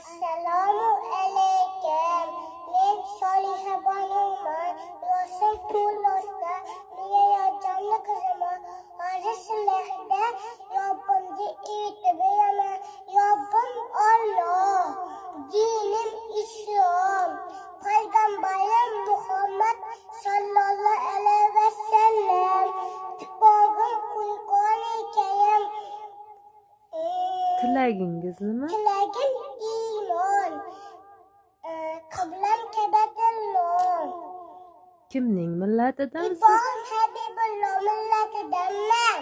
Assalomu alaykum. Men Soliha Bonuman. Yoshim 9 yoshda. Menga yordamli qiziman. Hozir sizlarda Robbimga aytib beraman. Robbim Alloh. Dinim Islom. Payg'ambarim Muhammad sallallohu alayhi vasallam. Tibog'im Qur'oni Karim. Tilagingiz nima? Tilagim iymon. Qiblam Ka'batulloh. Kimning millatidansiz? Ibrohim Habibulloh millatidanman.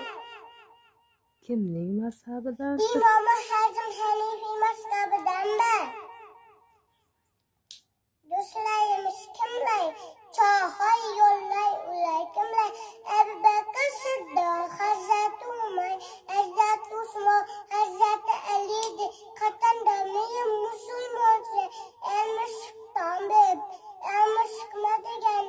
Kimning mazhabidansiz? Imom Hazm Hanifiy mazhabidanman. Do'stlarimiz kimlar? Chohay yo'llay ular kimlar? Abu Bakr Siddiq, Hazrati Umar, Hazrati Usmon, Hazrati Ali qatanda men musulmonlar el-mushqdan beb, el-mushqma degan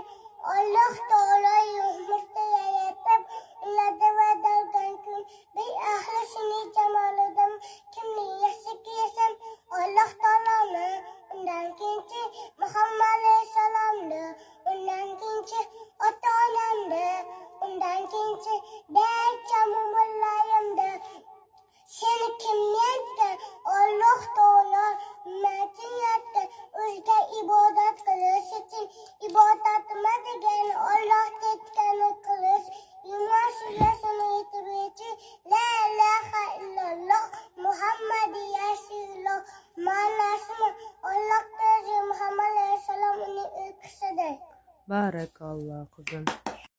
Alloh taolo yuhmurda yaratib, ularda va'dalgan kun bir ahli sunniy jamolidan kimni yaxshi kiyasam Alloh taoloni, undan keyinchi Muhammad alayhissalomni, undan keyinchi ota-onamni, undan keyinchi barcha mo'minlarimni. Seni kim yaratgan? Alloh taolo ummatin yaratgan. O'ziga ibodat qilish uchun ibodatma degan Alloh aytganini qilish. Yunus surasini aytib aytdi. La ilaha illalloh Muhammadi rasululloh. Ma'nosimi Alloh taolo Muhammad alayhissalom uning o'qisidir. Barakalloh qizim.